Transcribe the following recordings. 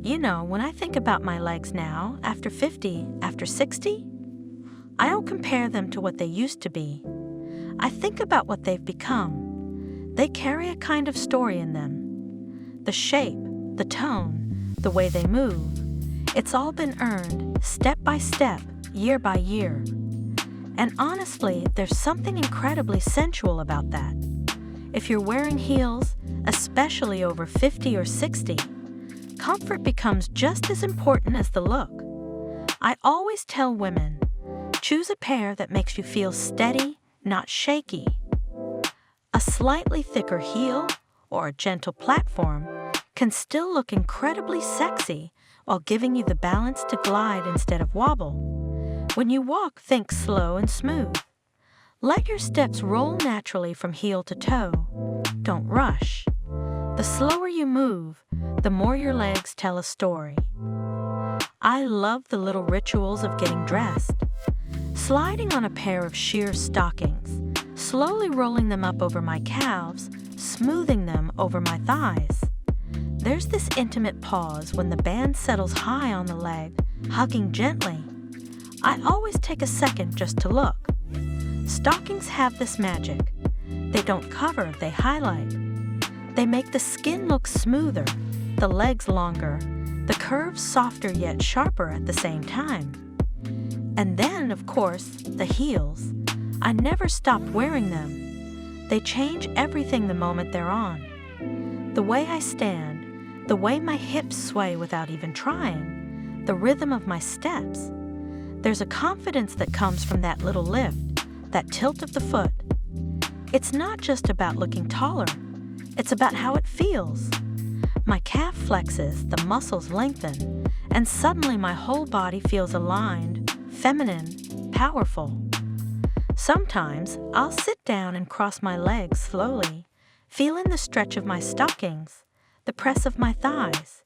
When I think about my legs now, after 50, after 60, I don't compare them to what they used to be. I think about what they've become. They carry a kind of story in them. The shape, the tone, the way they move. It's all been earned, step by step, year by year. And honestly, there's something incredibly sensual about that. If you're wearing heels, especially over 50 or 60, comfort becomes just as important as the look. I always tell women, choose a pair that makes you feel steady, not shaky. A slightly thicker heel or a gentle platform can still look incredibly sexy while giving you the balance to glide instead of wobble. When you walk, think slow and smooth. Let your steps roll naturally from heel to toe. Don't rush. The slower you move, the more your legs tell a story. I love the little rituals of getting dressed. Sliding on a pair of sheer stockings, slowly rolling them up over my calves, smoothing them over my thighs. There's this intimate pause when the band settles high on the leg, hugging gently. I always take a second just to look. Stockings have this magic. They don't cover, they highlight. They make the skin look smoother, the legs longer, the curves softer yet sharper at the same time. And then, of course, the heels. I never stop wearing them. They change everything the moment they're on. The way I stand, the way my hips sway without even trying, the rhythm of my steps. There's a confidence that comes from that little lift, that tilt of the foot. It's not just about looking taller. It's about how it feels. My calf flexes, the muscles lengthen, and suddenly my whole body feels aligned, feminine, powerful. Sometimes I'll sit down and cross my legs slowly, feeling the stretch of my stockings, the press of my thighs.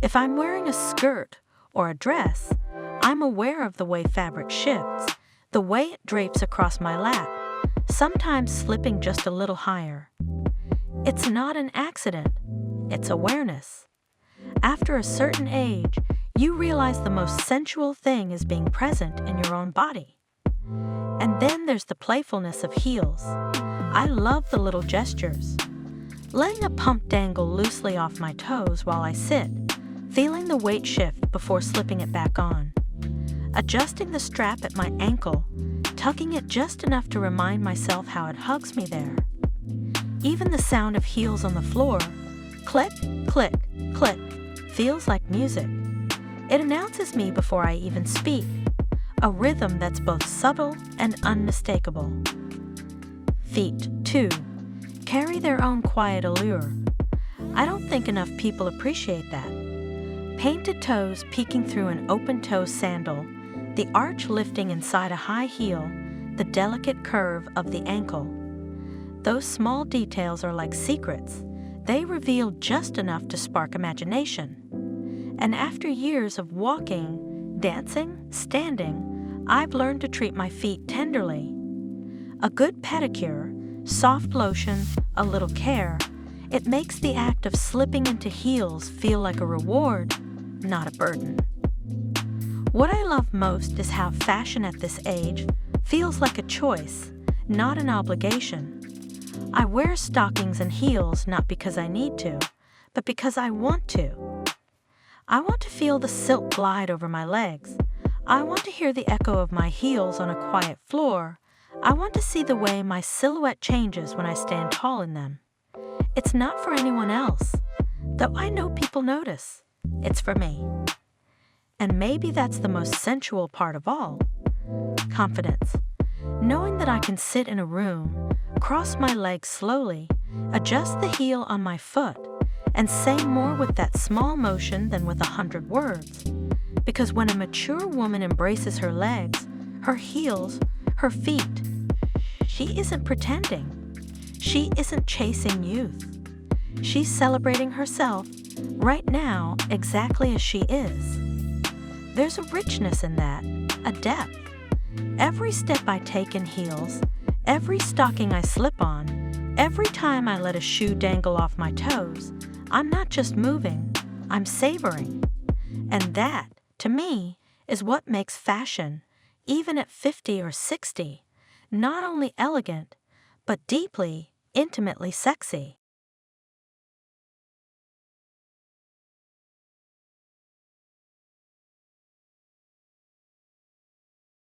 If I'm wearing a skirt or a dress, I'm aware of the way fabric shifts, the way it drapes across my lap, sometimes slipping just a little higher. It's not an accident, it's awareness. After a certain age, you realize the most sensual thing is being present in your own body. And then there's the playfulness of heels. I love the little gestures. Letting a pump dangle loosely off my toes while I sit, feeling the weight shift before slipping it back on. Adjusting the strap at my ankle, tucking it just enough to remind myself how it hugs me there. Even the sound of heels on the floor, click, click, click, feels like music. It announces me before I even speak, a rhythm that's both subtle and unmistakable. Feet, too, carry their own quiet allure. I don't think enough people appreciate that. Painted toes peeking through an open-toe sandal, the arch lifting inside a high heel, the delicate curve of the ankle. Those small details are like secrets. They reveal just enough to spark imagination. And after years of walking, dancing, standing, I've learned to treat my feet tenderly. A good pedicure, soft lotion, a little care, it makes the act of slipping into heels feel like a reward, not a burden. What I love most is how fashion at this age feels like a choice, not an obligation. I wear stockings and heels not because I need to, but because I want to. I want to feel the silk glide over my legs. I want to hear the echo of my heels on a quiet floor. I want to see the way my silhouette changes when I stand tall in them. It's not for anyone else, though I know people notice. It's for me. And maybe that's the most sensual part of all. Confidence. Knowing that I can sit in a room, cross my legs slowly, adjust the heel on my foot, and say more with that small motion than with 100 words. Because when a mature woman embraces her legs, her heels, her feet, she isn't pretending. She isn't chasing youth. She's celebrating herself right now exactly as she is. There's a richness in that, a depth. Every step I take in heels, every stocking I slip on, every time I let a shoe dangle off my toes, I'm not just moving, I'm savoring. And that, to me, is what makes fashion, even at 50 or 60, not only elegant, but deeply, intimately sexy.